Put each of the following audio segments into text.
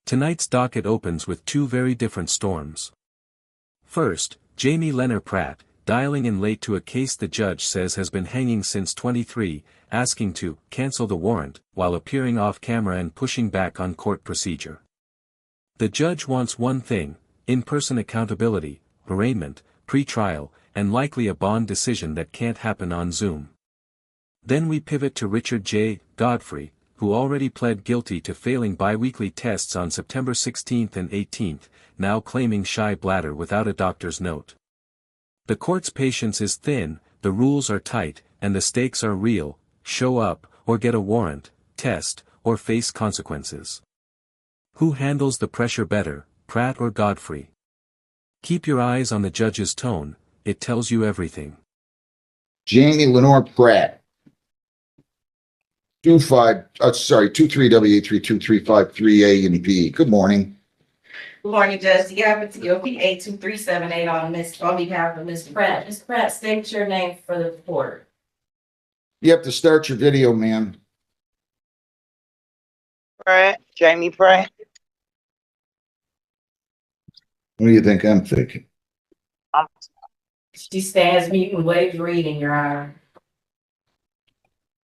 Tonight's docket opens with two very different storms. First, Jamie Leonard Pratt, dialing in late to a case the judge says has been hanging since 23, asking to cancel the warrant, while appearing off camera and pushing back on court procedure. The judge wants one thing: in-person accountability, arraignment, pre-trial, and likely a bond decision that can't happen on Zoom. Then we pivot to Richard J. Godfrey, who already pled guilty to failing biweekly tests on September 16 and 18, now claiming shy bladder without a doctor's note. The court's patience is thin, the rules are tight, and the stakes are real: show up, or get a warrant, test, or face consequences. Who handles the pressure better, Pratt or Godfrey? Keep your eyes on the judge's tone, it tells you everything. Jamie Lenore Pratt. 23W832353A and B. Good morning. Good morning, Judge. You have it to go P82378 on behalf of Mr. Pratt. Mr. Pratt, state your name for the report. You have to start your video, ma'am. Pratt, Jamie Pratt. What do you think I'm thinking? She stands mute and waves reading, Your Honor.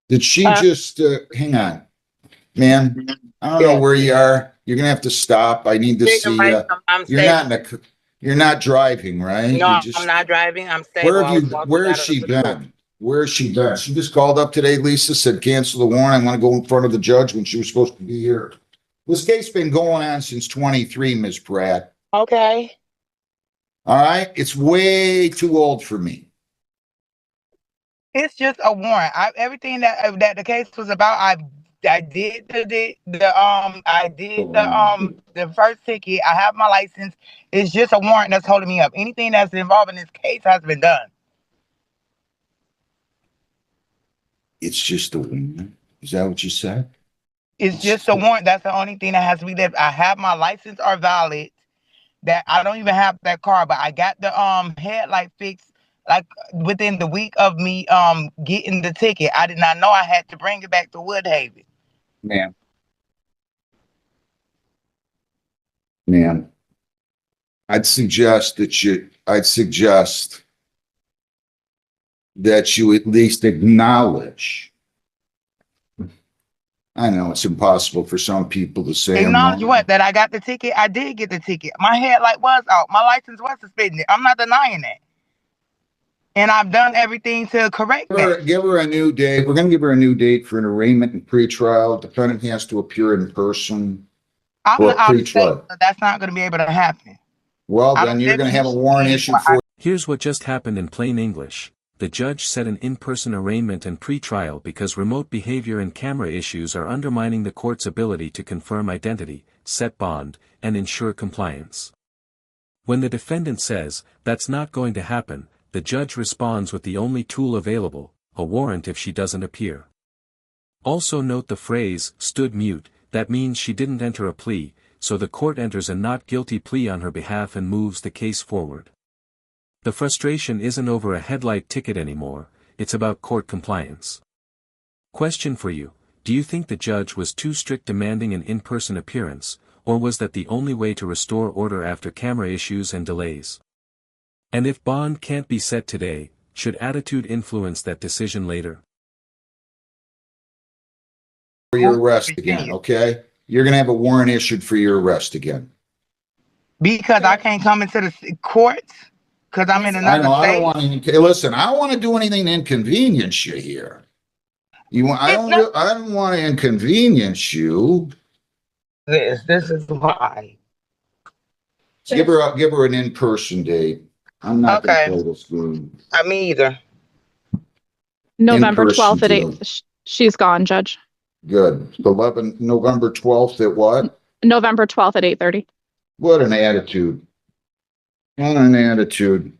Did she just, hang on, ma'am? I don't know where you are. You're gonna have to stop. I need to see, you're not driving, right? No, I'm not driving. I'm staying. Where has she been? Where has she been? She just called up today, Lisa, said cancel the warrant. I want to go in front of the judge when she was supposed to be here. This case been going on since 23, Ms. Pratt. Okay. All right? It's way too old for me. It's just a warrant. Everything that the case was about, I did the first ticket. I have my license. It's just a warrant that's holding me up. Anything that's involved in this case has been done. It's just a warrant. Is that what you said? It's just a warrant. That's the only thing that has to be there. I have my license are valid. That I don't even have that car, but I got the headlight fixed like within the week of me getting the ticket. I did not know I had to bring it back to Woodhaven. Ma'am, I'd suggest that you at least acknowledge. I know it's impossible for some people to say. Acknowledge what? That I got the ticket? I did get the ticket. My headlight was out. My license was suspended. I'm not denying that. And I've done everything to correct that. Give her a new date. We're going to give her a new date for an arraignment and pretrial. Defendant has to appear in person. I'm out of state, so that's not going to be able to happen. Well, then you're going to have a warrant issued for. Here's what just happened in plain English. The judge set an in-person arraignment and pre-trial because remote behavior and camera issues are undermining the court's ability to confirm identity, set bond, and ensure compliance. When the defendant says, "That's not going to happen," the judge responds with the only tool available, a warrant if she doesn't appear. Also note the phrase, "stood mute," that means she didn't enter a plea, so the court enters a not guilty plea on her behalf and moves the case forward. The frustration isn't over a headlight ticket anymore, it's about court compliance. Question for you: do you think the judge was too strict demanding an in-person appearance, or was that the only way to restore order after camera issues and delays? And if bond can't be set today, should attitude influence that decision later? For your arrest again, okay? You're going to have a warrant issued for your arrest again. Because I can't come into the courts? Because I'm in another state? I don't want to, listen, I don't want to do anything to inconvenience you here. I don't want to inconvenience you. This is why. Give her an in-person date. I'm not going to play this game. Me either. November 12th at 8. She's gone, Judge. Good. November 12th at what? November 12th at 8:30. What an attitude. What an attitude.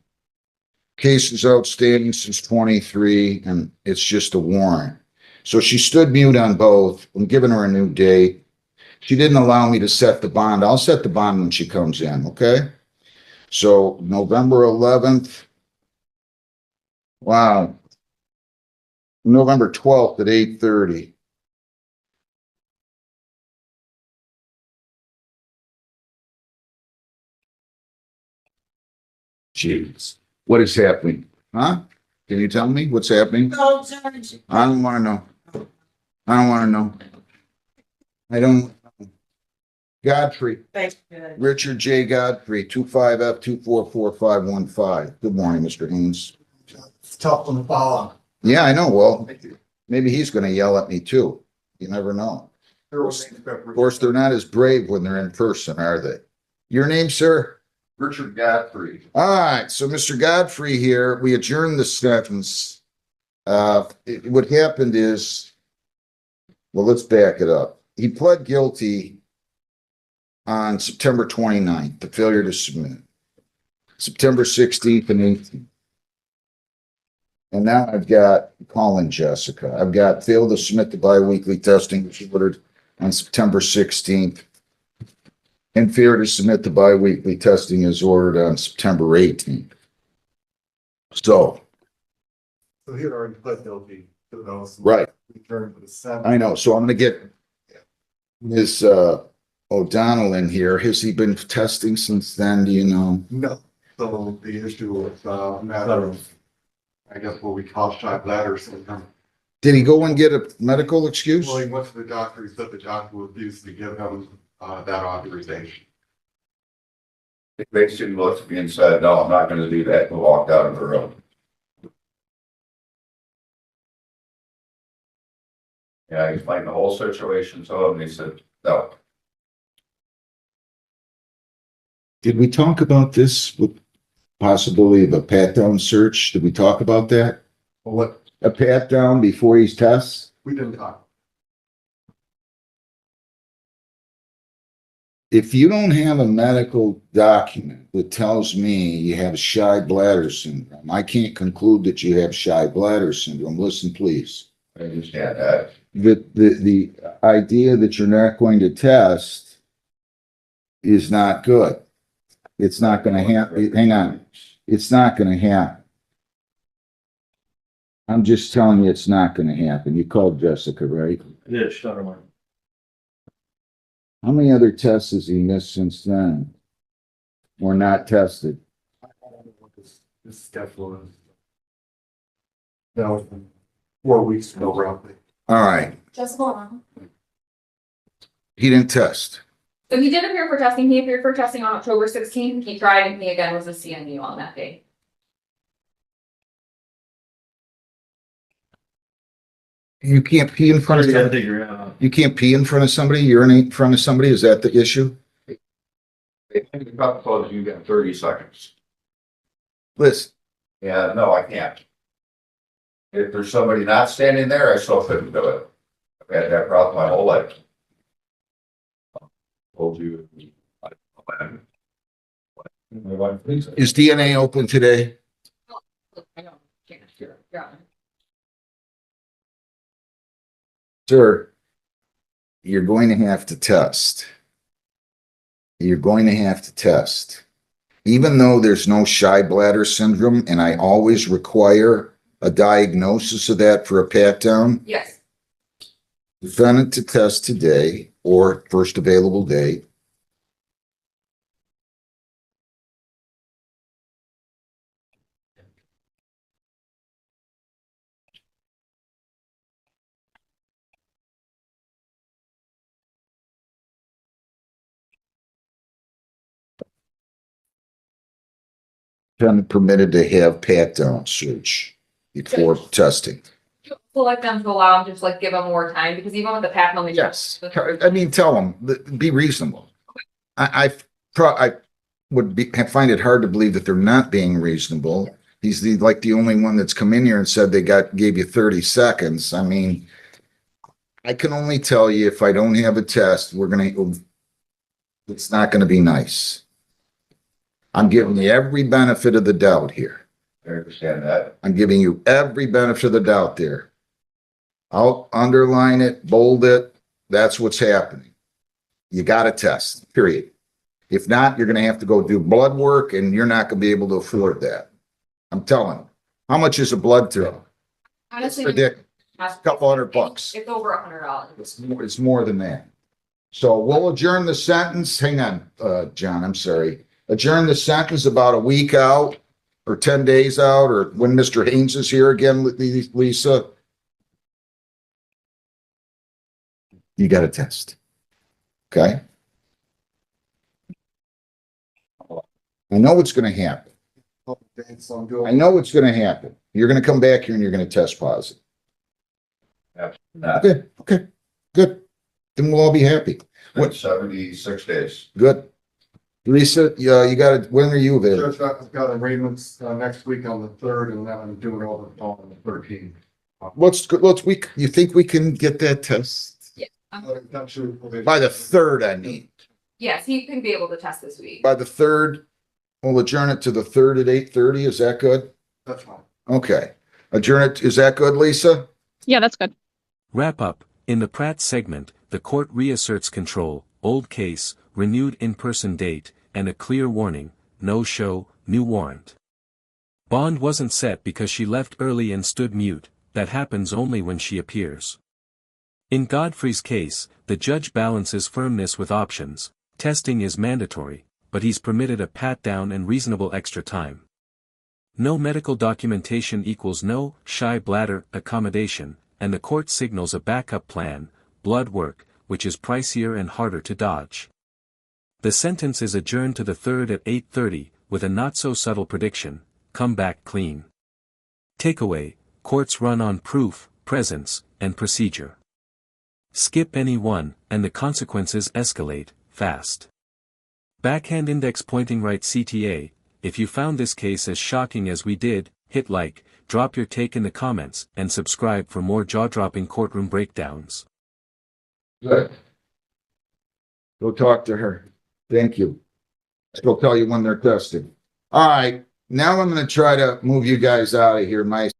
Case is outstanding since 23, and it's just a warrant. So she stood mute on both. I'm giving her a new date. She didn't allow me to set the bond. I'll set the bond when she comes in, okay? So November 11th. Wow. November 12th at 8:30. Jeez. What is happening? Huh? Can you tell me what's happening? No, Judge. I don't wanna know. I don't wanna know. I don't. Godfrey, Thank you, Judge. Richard J. Godfrey, 25F244515. Good morning, Mr. Haynes. It's tough on the follow. Yeah, I know. Well, maybe he's gonna yell at me too. You never know. Of course, they're not as brave when they're in person, are they? Your name, sir? Richard Godfrey. All right, so Mr. Godfrey here, we adjourned the sentence. What happened is, well, let's back it up. He pled guilty on September 29th, the failure to submit. September 16th and 18th. And now I've got, calling Jessica, I've got failed to submit the biweekly testing, which was ordered on September 16th. And failure to submit the biweekly testing is ordered on September 18th. So, So he had already pled guilty to those. right, Returned to the seven. I know. So I'm gonna get Ms. O'Donnell in here. Has he been testing since then? Do you know? No. So the issue was a matter of, I guess, what we call shy bladder syndrome. Did he go and get a medical excuse? Well, he went to the doctor. He said the doctor refused to give him that authorization. It basically looked at me and said, no, I'm not gonna do that, and walked out of the room. Yeah, I explained the whole situation to him, and he said, no. Did we talk about this with possibility of a pat down search? Did we talk about that? Well, what, A pat down before he tests? we didn't talk. If you don't have a medical document that tells me you have shy bladder syndrome, I can't conclude that you have shy bladder syndrome. Listen, please. I understand that. The idea that you're not going to test is not good. It's not going to happen. Hang on. It's not going to happen. I'm just telling you, it's not going to happen. You called Jessica, right? Yeah, shut her. How many other tests has he missed since then? Or not tested? I don't know what this schedule is. That was 4 weeks ago, roughly. All right. Just hold on. He didn't test. So he did appear for testing. He appeared for testing on October 16th. He tried and he again was a CMU on that day. You can't pee in front of somebody. You can't pee in front of somebody, urinate in front of somebody. Is that the issue? They think about the close, you got 30 seconds. Listen, Yeah, no, I can't. If there's somebody not standing there, I still couldn't do it. I've had that problem my whole life. Told you. My wife thinks it. is DNA open today? I don't, can't, yeah. Sir, you're going to have to test. You're going to have to test. Even though there's no shy bladder syndrome, and I always require a diagnosis of that for a pat down, Yes. defendant to test today or first available date. Defendant permitted to have pat down search before testing. Select them to allow him to just like give him more time because even with the path on the. Yes, I mean, tell them, be reasonable. I find it hard to believe that they're not being reasonable. He's the only one that's come in here and said gave you 30 seconds. I mean, I can only tell you if I don't have a test, it's not gonna be nice. I'm giving you every benefit of the doubt here. I understand that. I'm giving you every benefit of the doubt there. I'll underline it, bold it. That's what's happening. You got to test, period. If not, you're going to have to go do blood work and you're not going to be able to afford that. I'm telling you. How much is a blood test? Honestly, Ridiculous. a Couple $100. It's over $100. It's more than that. So we'll adjourn the sentence. Hang on, John, I'm sorry. Adjourn the sentence about a week out. or 10 days out, or when Mr. Haynes is here again, Lisa? You got to test. Okay? I know what's going to happen. I know what's going to happen. You're going to come back here and you're going to test positive. Not Okay, okay, good. Then we'll all be happy. been 76 days. Good. Lisa, yeah, you got it. When are you available? Judge, I've got arraignments next week on the 3rd, and then I'm doing over on the 13th. You think we can get that test? Yeah. By the 3rd, I mean. Yes, he can be able to test this week. By the 3rd, we'll adjourn it to the 3rd at 8:30. Is that good? That's fine. Okay. Adjourn it. Is that good, Lisa? Yeah, that's good. Wrap up. In the Pratt segment, the court reasserts control, old case, renewed in-person date, and a clear warning, no show, new warrant. Bond wasn't set because she left early and stood mute, that happens only when she appears. In Godfrey's case, the judge balances firmness with options, testing is mandatory, but he's permitted a pat-down and reasonable extra time. No medical documentation equals no shy bladder accommodation, and the court signals a backup plan, blood work, which is pricier and harder to dodge. The sentence is adjourned to the 3rd at 8:30, with a not-so-subtle prediction, come back clean. Takeaway, courts run on proof, presence, and procedure. Skip any one, and the consequences escalate, fast. Backhand index pointing right CTA, if you found this case as shocking as we did, hit like, drop your take in the comments, and subscribe for more jaw-dropping courtroom breakdowns. Good. Go talk to her. Thank you. She'll tell you when they're testing. All right. Now I'm going to try to move you guys out of here. My